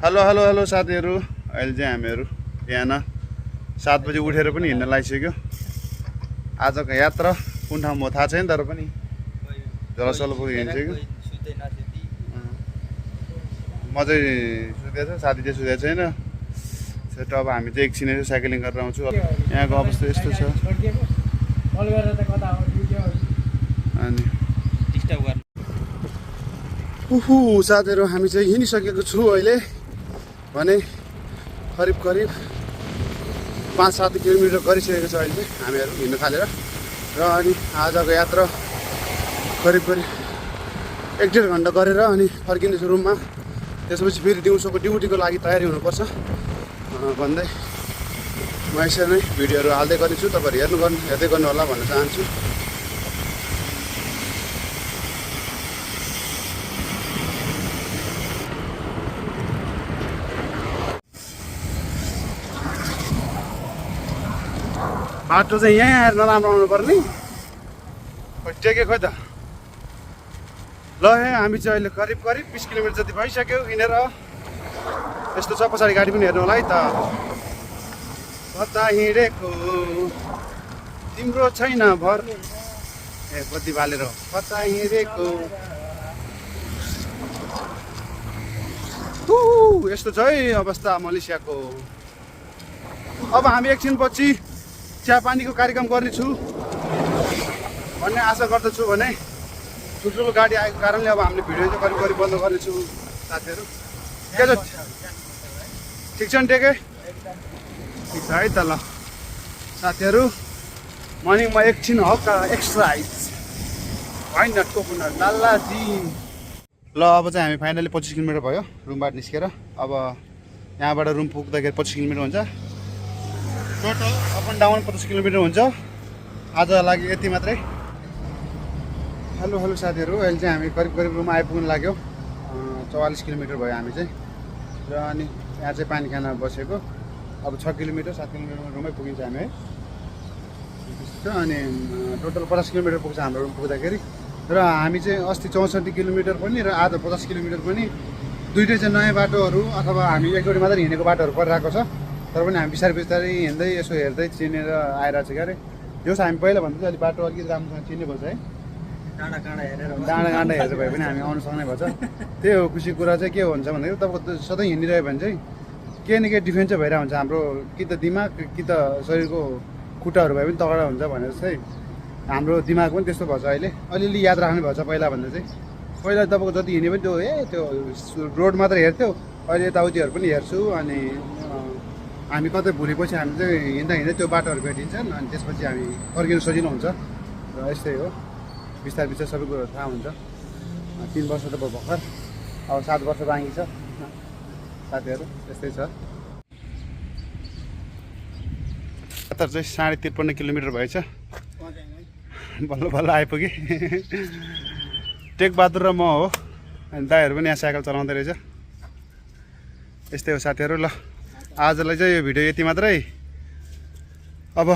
Hello hello hello साथीहरू, अहिले चाहिँ हामीहरू बिहान 7 बजी उठेर पनि हिँड्न लागिसक्यो। आजको यात्रा कुन ठाउँ म थाहा छैन, तर पनि जलसल पुगेर हिँड्सक्यो। म चाहिँ सुतेको छु, साथी चाहिँ सुतेको छैन। सेट अब हामी चाहिँ एकछिन साइक्लिङ गरेर आउँछु। यहाँको अवस्था यस्तो छ। अनि उहु साथीहरू, हामी चाहिँ हिँडिसकेको छु अहिले भने करिब 5-7 किलोमिटर गरिसकेको छ अहिले चाहिँ हामीहरू हिँड्न थालेर। र अनि आजको यात्रा करिब 1-1.5 घन्टा गरेर अनि फर्किनेछु रुममा। त्यसपछि फेरि दिउँसोको ड्युटीको लागि तयारी हुनुपर्छ भन्दै म यसरी नै भिडियोहरू हाल्दै गर्नेछु। तपाईँहरू हेर्दै गर्नु होला भन्न चाहन्छु। बाटो चाहिँ यहाँ आएर नराम्रो आउनु पर्ने टेके खोइ त। ल हामी चाहिँ अहिले करिब 20 किलोमिटर जति भइसक्यो हिँडेर। यस्तो छ, पछाडि गाडी पनि हेर्नु होला है त। कता हिँडेको तिम्रो छैन भर, ए बत्ती बालेर कता हिँडेको। यस्तो छ है अवस्था मलेसियाको। अब हामी एकछिनपछि चियापानीको कार्यक्रम गर्नेछु भन्ने आशा गर्दछु। भने ठुल्ठुलो गाडी आएको कारणले अब हामीले भिडियो चाहिँ करिब बन्द गर्नेछु साथीहरू। के छ, ठिक छ नि टेके? ठिक छ है त। ल साथीहरू, मर्निङमा एकछिन हल्का एक्सर्साइज होइन टोकुन लालाजी। ल अब चाहिँ हामी फाइनली 25 किलोमिटर भयो रुमबाट निस्केर। अब यहाँबाट रुम पुग्दाखेरि 25 किलोमिटर हुन्छ। Total up and down 50 kilometre हुन्छ। आजको लागि यति मात्रै। हेलो हेलो साथीहरू, अहिले चाहिँ हामी करिब रुम आइपुग्न लाग्यो। 44 किलोमिटर भयो हामी चाहिँ। र अनि यहाँ चाहिँ पानी खान बसेको। अब 6 किलोमिटर 7 किलोमिटरमा रुमै पुगिन्छ हामी है। अनि टोटल 50 किलोमिटर पुग्छ हाम्रो रुम पुग्दाखेरि। र हामी चाहिँ अस्ति 64 किलोमिटर पनि र आज 50 किलोमिटर पनि दुइटै चाहिँ नयाँ बाटोहरू अथवा हामी एकचोटि मात्रै हिँडेको बाटोहरू परिरहेको छ। तर पनि हामी बिस्तारै हिँड्दै यसो हेर्दै चिनेर आइरहेको छ क्यारे। जो हामी पहिला भन्दा चाहिँ अलिक बाटो अलिकति राम्रोसँग चिन्ने पर्छ है। डाँडा काँडा हेरेर भए पनि हामी आउनु सक्ने भन्छ। त्यही हो खुसी कुरा चाहिँ। के हुन्छ भन्दाखेरि तपाईँको सधैँ हिँडिरह्यो भने चाहिँ केही न केही डिफेन्स चाहिँ भइरहेको हुन्छ हाम्रो, कि त दिमाग कि त शरीरको खुट्टाहरू भए पनि तगडा हुन्छ भनेर चाहिँ हाम्रो दिमाग पनि त्यस्तो भएछ। अहिले अलिअलि याद राख्ने भएछ पहिला भन्दा चाहिँ। पहिला तपाईँको जति हिँड्यो पनि त्यो रोड मात्र हेर्थ्यो, अहिले यताउतिहरू पनि हेर्छु। अनि हामी कतै भुलेपछि हामी चाहिँ हिँड्दा त्यो बाटोहरू भेटिन्छन्। अनि त्यसपछि हामी फर्किनु सजिलो हुन्छ। र यस्तै हो, बिस्तारै सबै कुरो थाहा हुन्छ। 3 वर्ष त भर्खर, अब 7 वर्ष बाँकी छ साथीहरू। त्यस्तै छ। यात्रा चाहिँ 53.5 किलोमिटर भएछ। बल्ल आइपुगेँ। टेकबहादुर र म हो। अनि दाइहरू पनि यहाँ साइकल चलाउँदै रहेछ। यस्तै हो साथीहरू। ल आजलाई चाहिँ यो भिडियो यति मात्रै। अब